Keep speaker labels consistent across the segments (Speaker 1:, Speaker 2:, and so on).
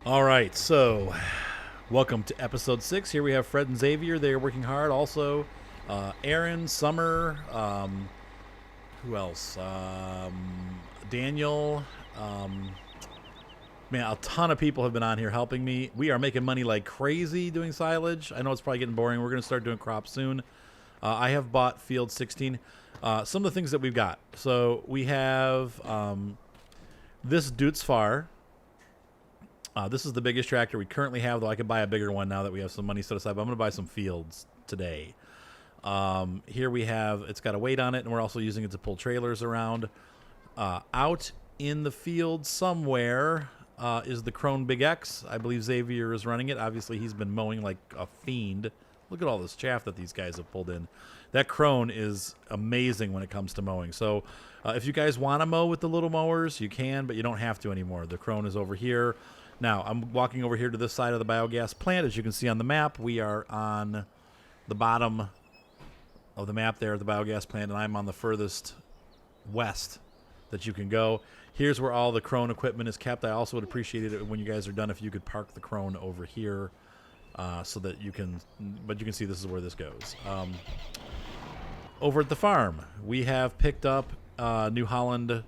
Speaker 1: All right, so welcome to episode 6. Here we have Fred and Xavier. They are working hard. Also, Aaron, Summer, who else? Daniel. Um, Man, a ton of people have been on here helping me. We are making money like crazy doing silage. I know it's probably getting boring. We're going to start doing crops soon. I have bought field 16. Some of the things that we've got. So we have this Dutz Far. This is the biggest tractor we currently have, though I could buy a bigger one now that we have some money set aside. But I'm going to buy some fields today. Here we have, it's got a weight on it, and we're also using it to pull trailers around. Out in the field somewhere is the Krone Big X. I believe Xavier is running it. Obviously, he's been mowing like a fiend. Look at all this chaff that these guys have pulled in. That Krone is amazing when it comes to mowing. So if you guys want to mow with the little mowers, you can, but you don't have to anymore. The Krone is over here. Now, I'm walking over here to this side of the biogas plant. As you can see on the map, we are on the bottom of the map there at the biogas plant, and I'm on the furthest west that you can go. Here's where all the Krone equipment is kept. I also would appreciate it when you guys are done if you could park the Krone over here so that you can, but you can see this is where this goes. Over at the farm, we have picked up New Holland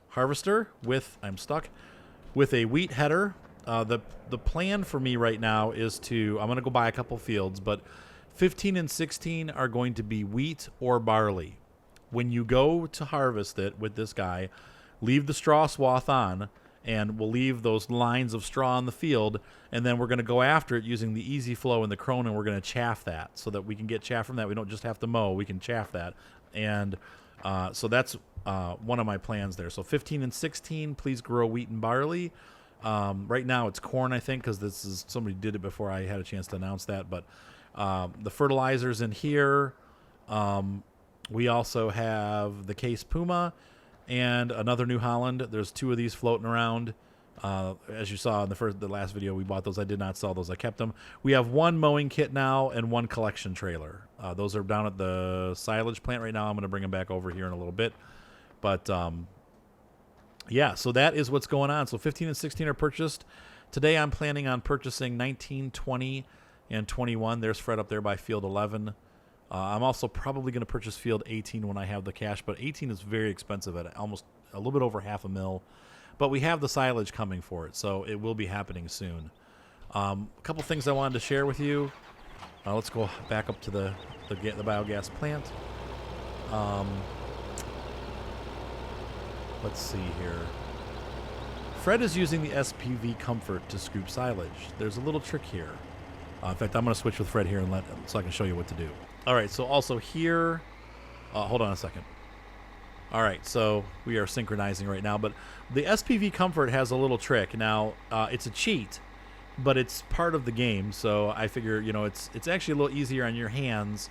Speaker 1: harvester with, I'm stuck, with a wheat header. The plan for me right now is I'm going to go buy a couple fields, but 15 and 16 are going to be wheat or barley. When you go to harvest it with this guy, leave the straw swath on, and we'll leave those lines of straw in the field, and then we're going to go after it using the easy flow and the Krone, and we're going to chaff that so that we can get chaff from that. We don't just have to mow, we can chaff that. And so that's one of my plans there. So 15 and 16, please grow wheat and barley. Right now it's corn, I think, because this is somebody did it before I had a chance to announce that. But the fertilizers in here. We also have the Case Puma and another New Holland. There's two of these floating around. As you saw in the last video, we bought those. I did not sell those. I kept them. We have one mowing kit now and one collection trailer. Those are down at the silage plant right now. I'm going to bring them back over here in a little bit. But yeah, so that is what's going on. So 15 and 16 are purchased. Today I'm planning on purchasing 19, 20, and 21. There's Fred up there by field 11. I'm also probably going to purchase field 18 when I have the cash, but 18 is very expensive at almost a little bit over $500,000. But we have the silage coming for it, so it will be happening soon. A couple things I wanted to share with you. Let's go back up to the biogas plant. Let's see here. Fred is using the SPV Comfort to scoop silage. There's a little trick here. In fact, I'm going to switch with Fred here and so I can show you what to do. All right, so also here, hold on a second. All right, so we are synchronizing right now, but the SPV Comfort has a little trick. Now, it's a cheat, but it's part of the game, so I figure, it's actually a little easier on your hands.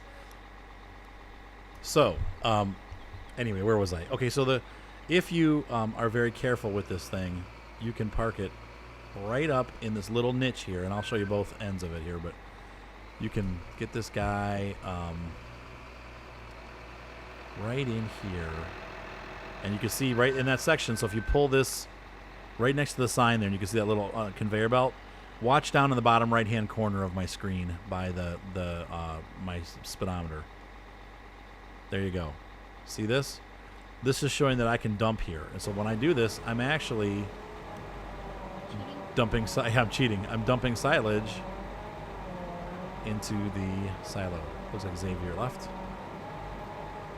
Speaker 1: So, anyway, where was I? Okay, so if you are very careful with this thing, you can park it right up in this little niche here, and I'll show you both ends of it here, but you can get this guy right in here, and you can see right in that section. So if you pull this right next to the sign there, and you can see that little conveyor belt, watch down in the bottom right hand corner of my screen by my speedometer. There you go. See this? This is showing that I can dump here, and so when I do this, I'm actually dumping. I'm cheating. I'm dumping silage into the silo. Looks like Xavier left.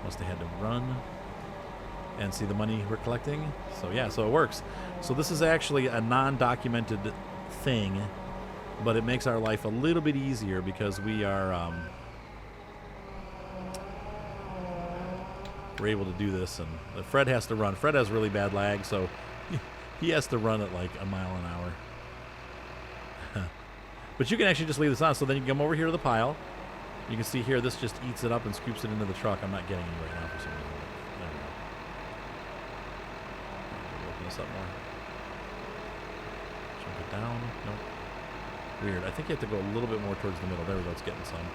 Speaker 1: Must have had to run. And see the money we're collecting. So yeah, so it works. So this is actually a non-documented thing, but it makes our life a little bit easier because we're able to do this. And Fred has to run. Fred has really bad lag, so he has to run at like a mile an hour. But you can actually just leave this on, so then you can come over here to the pile. You can see here, this just eats it up and scoops it into the truck. I'm not getting any right now for some reason. There we go. Open this up more. Chunk it down. Nope. Weird. I think you have to go a little bit more towards the middle. There we go. It's getting some.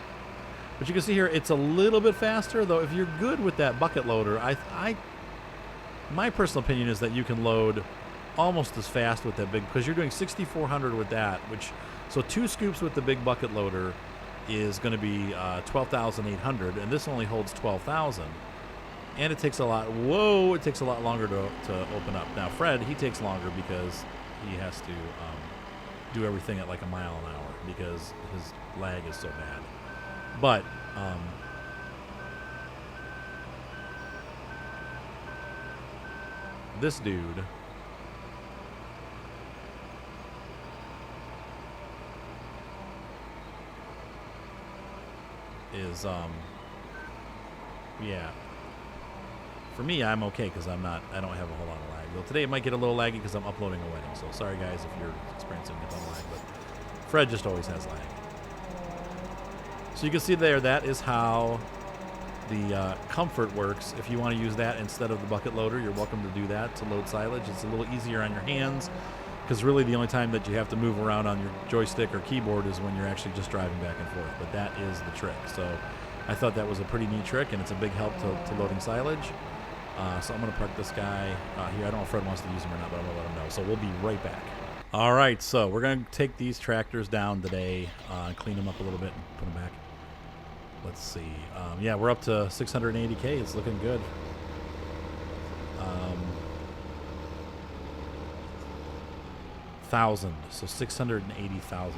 Speaker 1: But you can see here, it's a little bit faster, though. If you're good with that bucket loader, my personal opinion is that you can load almost as fast with that big, because you're doing 6,400 with that, which, so 2 scoops with the big bucket loader is going to be 12,800, and this only holds 12,000. And it takes a lot, it takes a lot longer to open up. Now, Fred, he takes longer because he has to do everything at like a mile an hour because his lag is so bad. But, this dude is, yeah. For me, I'm okay because I don't have a whole lot of lag. Though today it might get a little laggy because I'm uploading a wedding. So sorry guys if you're experiencing a ton of lag, but Fred just always has lag. So you can see there, that is how the comfort works. If you want to use that instead of the bucket loader, you're welcome to do that to load silage. It's a little easier on your hands because really the only time that you have to move around on your joystick or keyboard is when you're actually just driving back and forth. But that is the trick. So I thought that was a pretty neat trick, and it's a big help to loading silage. So I'm going to park this guy here. I don't know if Fred wants to use him or not, but I'm going to let him know. So we'll be right back. All right, so we're going to take these tractors down today and clean them up a little bit and put them back. Let's see. Yeah, we're up to 680K. It's looking good. $1,000, so $680,000.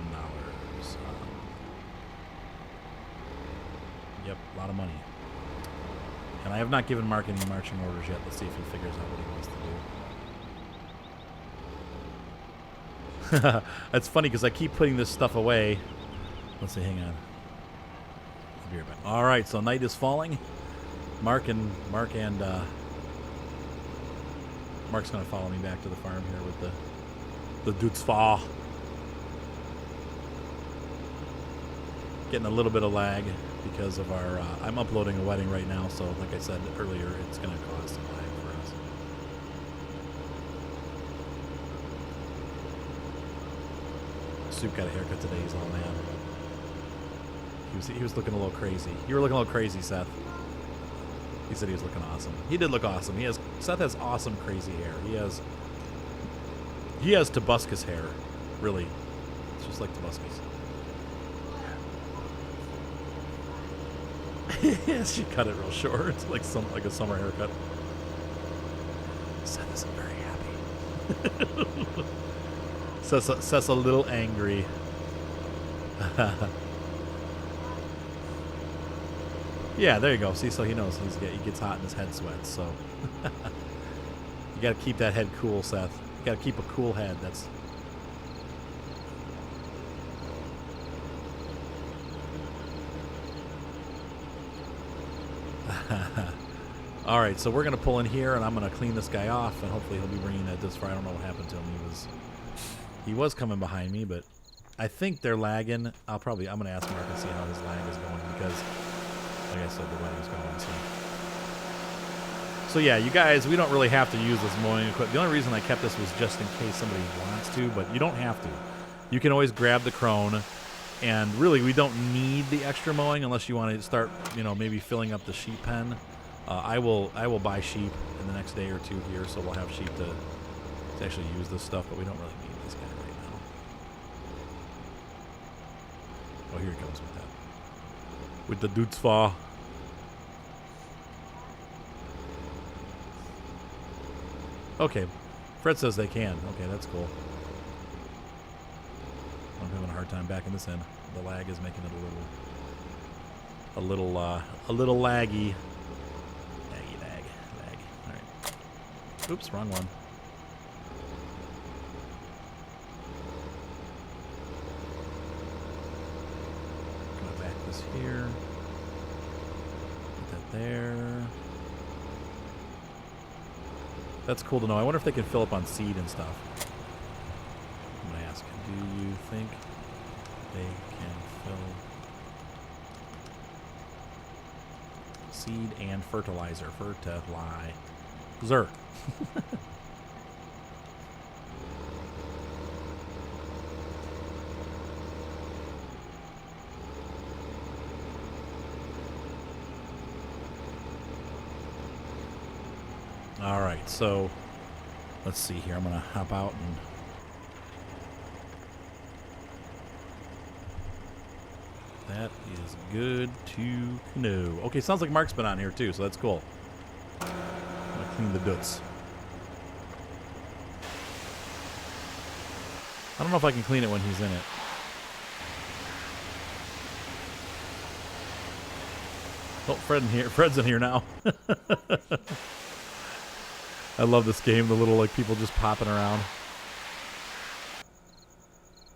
Speaker 1: Yep, a lot of money. And I have not given Mark any marching orders yet. Let's see if he figures out what he wants to do. That's funny because I keep putting this stuff away. Let's see, hang on. I'll be right back. All right, so night is falling. Mark's going to follow me back to the farm here with the Dutzfa. Getting a little bit of lag because of our, I'm uploading a wedding right now, so like I said earlier, it's going to cause some lag for us. Soup got a haircut today, he's all mad. He was looking a little crazy. You were looking a little crazy, Seth. He said he was looking awesome. He did look awesome. Seth has awesome crazy hair. He has Tobuscus hair, really. It's just like Tobuscus. She cut it real short, like a summer haircut. Seth isn't very happy. Seth's a little angry. Yeah, there you go. See, so he knows he gets hot and his head sweats. So you got to keep that head cool, Seth. You got to keep a cool head. That's. All right, so we're going to pull in here, and I'm going to clean this guy off, and hopefully he'll be bringing that disc fire. I don't know what happened to him. He was coming behind me, but I think they're lagging. I'm going to ask Mark and see how his lag is going because, like I said, the wedding's going. So yeah, you guys, we don't really have to use this mowing equipment. The only reason I kept this was just in case somebody wants to, but you don't have to. You can always grab the Krone. And really, we don't need the extra mowing unless you want to start, maybe filling up the sheep pen. I will buy sheep in the next day or two here, so we'll have sheep to actually use this stuff, but we don't really need this guy right now. Oh, here he comes with the Dutzfa. Okay, Fred says they can. Okay, that's cool. I'm having a hard time backing this in. The lag is making it a little laggy. Lag. All right. Oops, wrong one. Gonna back this here. Put that there. That's cool to know. I wonder if they can fill up on seed and stuff. I'm gonna ask. Do you think they can fill seed and fertilizer? Fertilizer. All right, so Let's see here. I'm going to hop out and... That is good to know. Okay, sounds like Mark's been on here too, so that's cool. I'm going to clean the doots. I don't know if I can clean it when he's in it. Oh, Fred's in here now. I love this game. The little like people just popping around.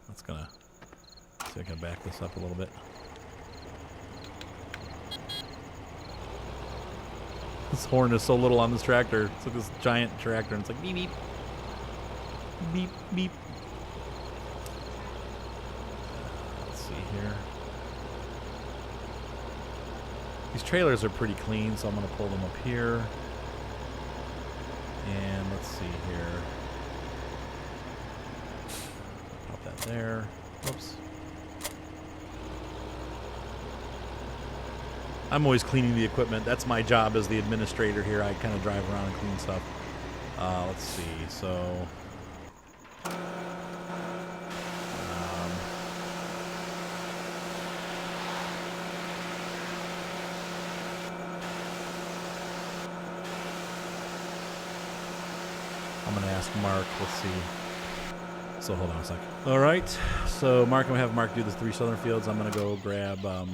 Speaker 1: That's gonna see if I can back this up a little bit. This horn is so little on this tractor. It's like this giant tractor, and it's like beep beep, beep beep. Let's see here. These trailers are pretty clean, so I'm going to pull them up here. And let's see here. Pop that there. Whoops. I'm always cleaning the equipment. That's my job as the administrator here. I kind of drive around and clean stuff. Let's see. So... I'm going to ask Mark. Let's see. So hold on a second. All right. So Mark, I'm going to have Mark do the 3 southern fields. I'm going to go grab... I'm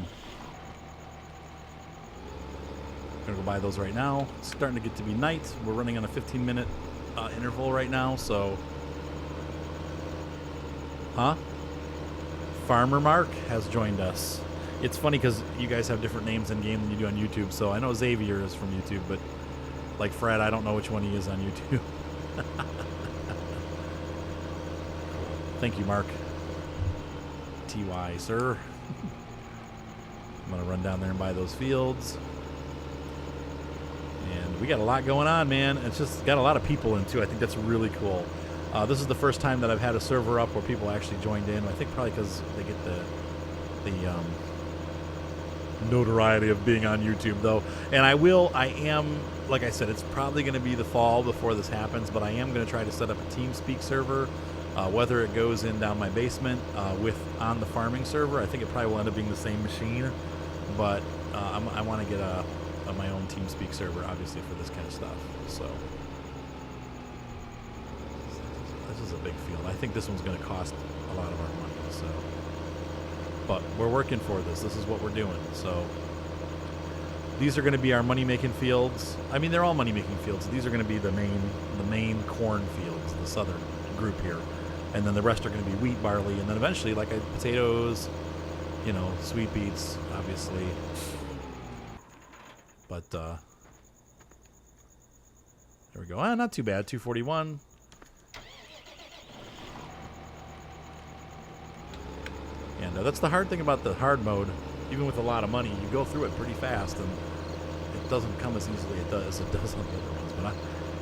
Speaker 1: going to go buy those right now. It's starting to get to be night. We're running on a 15-minute interval right now, so... Huh? Farmer Mark has joined us. It's funny because you guys have different names in game than you do on YouTube, so I know Xavier is from YouTube, but like Fred, I don't know which one he is on YouTube. Thank you, Mark. TY, sir. I'm going to run down there and buy those fields. And we got a lot going on, man. It's just got a lot of people in, too. I think that's really cool. This is the first time that I've had a server up where people actually joined in. I think probably because they get the notoriety of being on YouTube, though. And I am, like I said, it's probably going to be the fall before this happens, but I am going to try to set up a TeamSpeak server, whether it goes in down my basement on the farming server. I think it probably will end up being the same machine, but I want to get my own TeamSpeak server, obviously, for this kind of stuff. So this is a big field. I think this one's going to cost a lot of our money, so... But we're working for this. This is what we're doing. So these are going to be our money-making fields. I mean, they're all money-making fields. These are going to be the main corn fields, the southern group here. And then the rest are going to be wheat, barley, and then eventually, like potatoes, you know, sweet beets, obviously. But there we go. Not too bad. 241. And that's the hard thing about the hard mode. Even with a lot of money, you go through it pretty fast, and it doesn't come as easily as it does on the other ones. But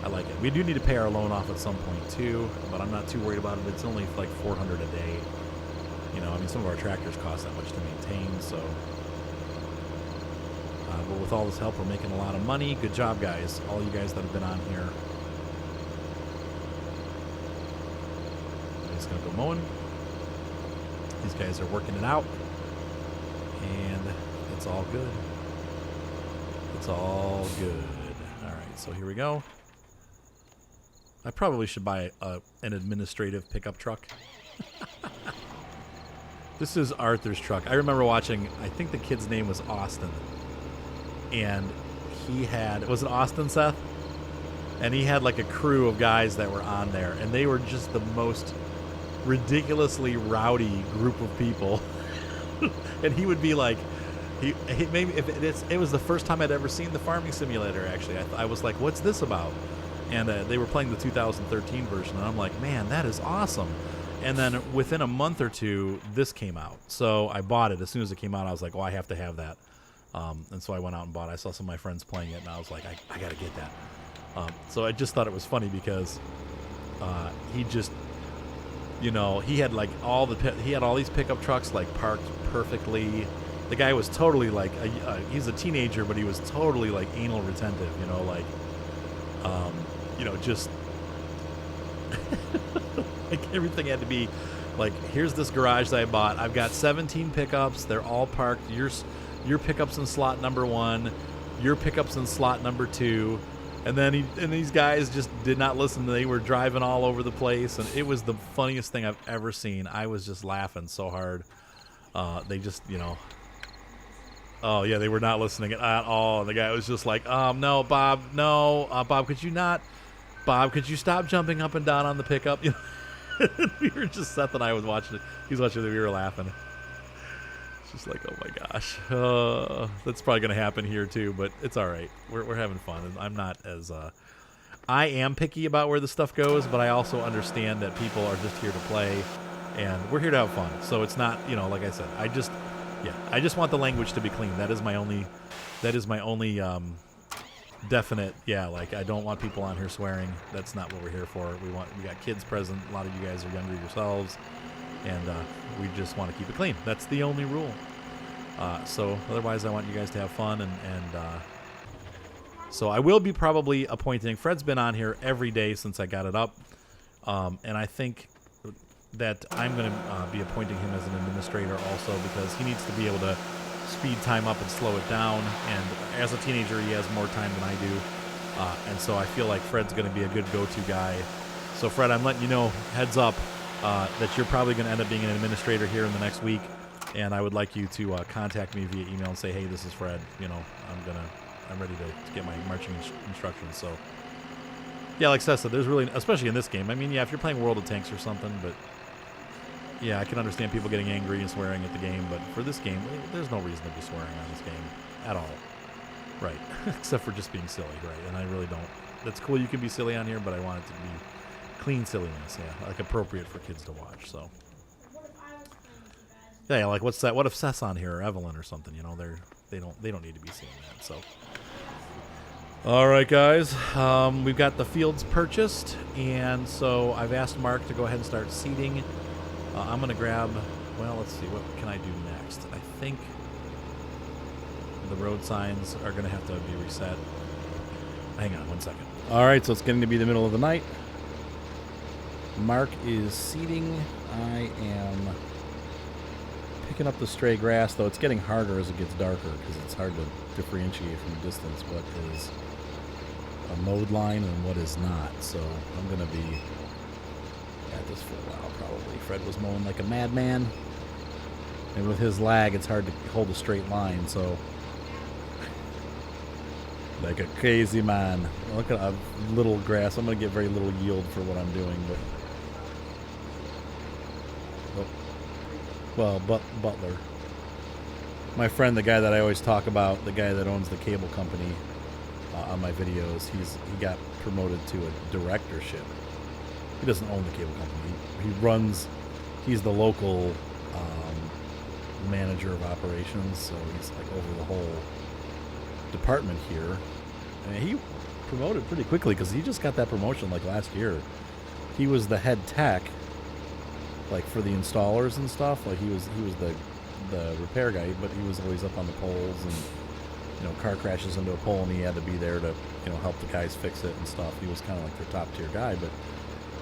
Speaker 1: I like it. We do need to pay our loan off at some point too, but I'm not too worried about it. It's only like $400 a day. You know, I mean, some of our tractors cost that much to maintain, so. But with all this help, we're making a lot of money. Good job, guys. All you guys that have been on here. I'm just gonna go mowing. These guys are working it out, and it's all good. It's all good. All right, so here we go. I probably should buy an administrative pickup truck. This is Arthur's truck. I remember watching, I think the kid's name was Austin, and he had, was it Austin, Seth? And he had like a crew of guys that were on there, and they were just the most ridiculously rowdy group of people. And he would be like, he maybe if it was the first time I'd ever seen the farming simulator. Actually, I was like, what's this about? And they were playing the 2013 version, and I'm like, man, that is awesome. And then within a month or two, this came out, so I bought it. As soon as it came out, I was like, oh, I have to have that. And so I went out and bought it. I saw some of my friends playing it, and I was like, I gotta get that. So I just thought it was funny because he just, you know, he had like all these pickup trucks like parked perfectly. The guy was totally like he's a teenager, but he was totally like anal retentive, you know, like you know, just Like everything had to be like, here's this garage that I bought. I've got 17 pickups. They're all parked. Your pickup's in slot number 1. Your pickup's in slot number 2. And then these guys just did not listen. They were driving all over the place, and it was the funniest thing I've ever seen. I was just laughing so hard. They just, oh yeah, they were not listening at all. And the guy was just like, no, Bob, no, Bob, could you not? Bob, could you stop jumping up and down on the pickup? We were just, Seth and I was watching it. He was watching it. We were laughing. It's just like, oh my gosh. That's probably going to happen here too, but it's all right. We're having fun. And I'm not as, I am picky about where the stuff goes, but I also understand that people are just here to play, and we're here to have fun. So it's not, like I said, I just want the language to be clean. That is my only definite, like I don't want people on here swearing. That's not what we're here for. We got kids present. A lot of you guys are younger yourselves, and we just want to keep it clean. That's the only rule. So otherwise, I want you guys to have fun, and so I will be probably appointing. Fred's been on here every day since I got it up, and I think that I'm going to be appointing him as an administrator also, because he needs to be able to speed time up and slow it down, and as a teenager he has more time than I do, and so I feel like Fred's going to be a good go-to guy. So Fred, I'm letting you know, heads up, that you're probably going to end up being an administrator here in the next week, and I would like you to contact me via email and say, hey, this is Fred, I'm ready to get my marching instructions. So yeah, like Seth said, there's really, especially in this game, I mean, yeah, if you're playing World of Tanks or something, but yeah, I can understand people getting angry and swearing at the game, but for this game, there's no reason to be swearing on this game at all. Right. Except for just being silly, right? And I really don't. That's cool, you can be silly on here, but I want it to be clean silliness, yeah, like appropriate for kids to watch, so. Yeah, like what's that? What if Seth's on here or Evelyn or something, they don't need to be seeing that, so. All right, guys, we've got the fields purchased, and so I've asked Mark to go ahead and start seeding. I'm going to grab, well, let's see, what can I do next? I think the road signs are going to have to be reset. Hang on one second. All right, so it's getting to be the middle of the night. Mark is seeding. I am picking up the stray grass, though it's getting harder as it gets darker because it's hard to differentiate from a distance what is a mowed line and what is not. So I'm going to be at this for a while probably. Fred was mowing like a madman, and with his lag it's hard to hold a straight line, so like a crazy man. Look at a little grass. I'm going to get very little yield for what I'm doing, but Butler, my friend, the guy that I always talk about, the guy that owns the cable company on my videos, he got promoted to a directorship. He doesn't own the cable company. He's the local manager of operations, so he's like over the whole department here. And he promoted pretty quickly because he just got that promotion like last year. He was the head tech, like for the installers and stuff. Like he was the repair guy, but he was always up on the poles, and car crashes into a pole and he had to be there to help the guys fix it and stuff. He was kind of like their top tier guy, but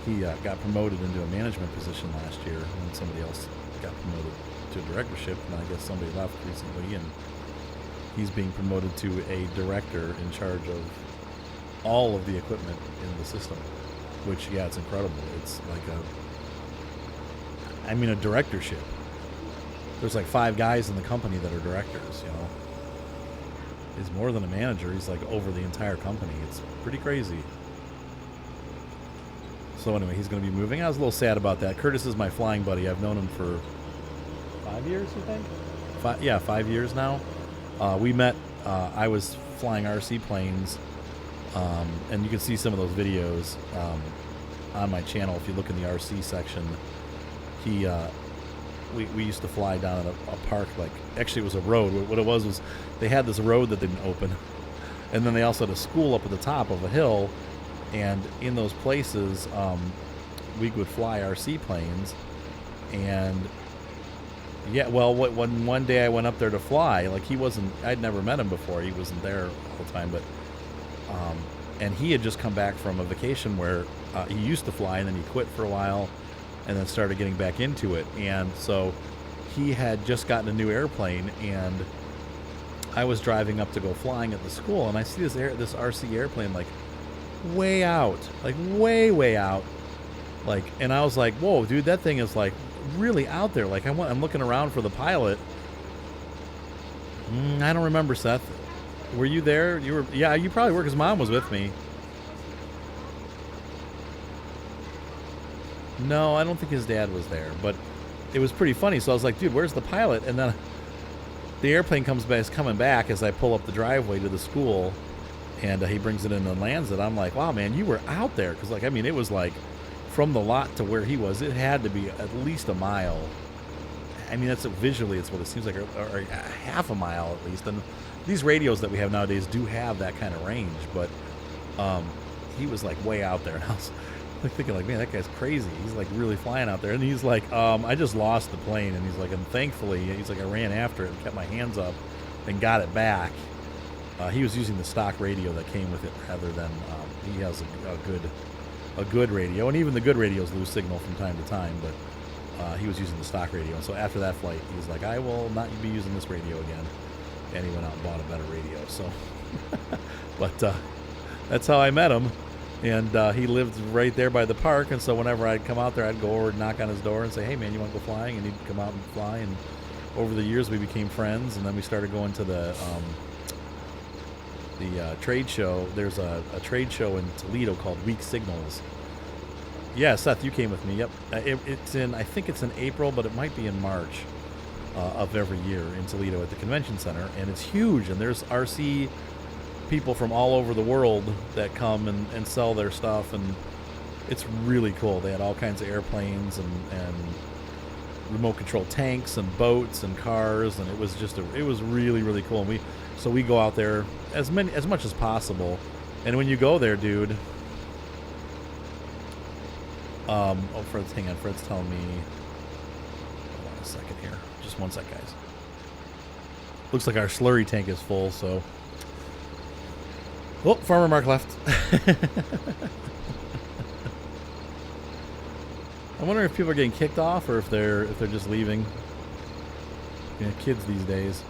Speaker 1: he got promoted into a management position last year, and somebody else got promoted to a directorship, and I guess somebody left recently, and he's being promoted to a director in charge of all of the equipment in the system, which, yeah, it's incredible. It's like a directorship. There's like 5 guys in the company that are directors, He's more than a manager. He's like over the entire company. It's pretty crazy. So anyway, he's going to be moving. I was a little sad about that. Curtis is my flying buddy. I've known him for 5 years, you think? 5 years now. We met, I was flying RC planes, and you can see some of those videos on my channel. If you look in the RC section, we used to fly down at a park, like, actually it was a road. What it was they had this road that didn't open, and then they also had a school up at the top of a hill, and in those places we would fly RC planes. And yeah, well, when one day I went up there to fly, like I'd never met him before, he wasn't there all the time, but and he had just come back from a vacation where he used to fly, and then he quit for a while, and then started getting back into it. And so he had just gotten a new airplane, and I was driving up to go flying at the school, and I see this RC airplane like way out, like way out, like, and I was like, whoa, dude, that thing is like really out there. Like I'm looking around for the pilot. I don't remember, Seth. Were you there? You were, yeah, you probably were, because Mom was with me. No, I don't think his dad was there, but it was pretty funny. So I was like, dude, where's the pilot? And then the airplane is coming back as I pull up the driveway to the school, and he brings it in and lands it. I'm like, wow, man, you were out there. Because, like, I mean, it was like from the lot to where he was, it had to be at least a mile. I mean, that's visually, it's what it seems like, or a half a mile at least. And these radios that we have nowadays do have that kind of range, but he was like way out there. And I was like thinking, like, man, that guy's crazy. He's like really flying out there. And he's like, I just lost the plane. And he's like, and thankfully, he's like, I ran after it and kept my hands up and got it back. He was using the stock radio that came with it rather than he has a good radio, and even the good radios lose signal from time to time, but he was using the stock radio. And so after that flight, he was like, I will not be using this radio again, and he went out and bought a better radio. So but that's how I met him, and he lived right there by the park, and so whenever I'd come out there, I'd go over and knock on his door and say, hey man, you want to go flying? And he'd come out and fly, and over the years we became friends, and then we started going to the trade show. There's a trade show in Toledo called Weak Signals. Yeah, Seth, you came with me. Yep, it's in, I think it's in April, but it might be in March of every year in Toledo at the convention center, and it's huge. And there's RC people from all over the world that come and sell their stuff, and it's really cool. They had all kinds of airplanes and remote control tanks and boats and cars, and it was just it was really cool. And we go out there as much as possible. And when you go there, dude, Fred's telling me, hold on a second here, just one sec, guys. Looks like our slurry tank is full, so Farmer Mark left. I wonder if people are getting kicked off or if they're just leaving. You know, kids these days.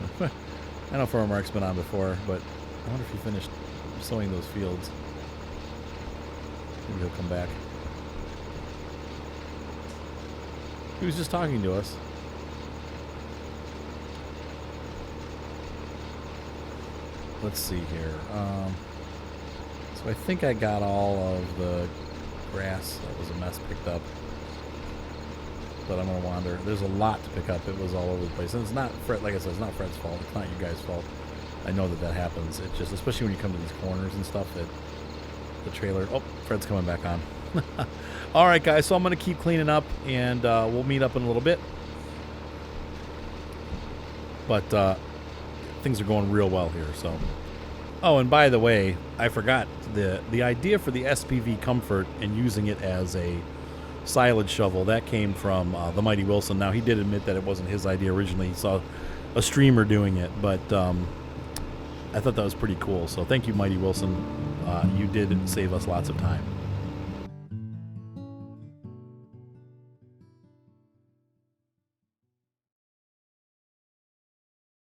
Speaker 1: I know Farmer Mark's been on before, but I wonder if he finished sowing those fields. Maybe he'll come back. He was just talking to us. Let's see here. So I think I got all of the grass that was a mess picked up. But I'm going to wander. There's a lot to pick up. It was all over the place. And it's not, like I said, it's not Fred's fault. It's not you guys' fault. I know that happens. It's just, especially when you come to these corners and stuff, that the trailer... Oh, Fred's coming back on. All right, guys. So I'm going to keep cleaning up, and we'll meet up in a little bit. But things are going real well here, so... Oh, and by the way, I forgot. The idea for the SPV Comfort and using it as a silage shovel, that came from the Mighty Wilson. Now, he did admit that it wasn't his idea originally. He saw a streamer doing it, but I thought that was pretty cool. So thank you, Mighty Wilson. You did save us lots of time.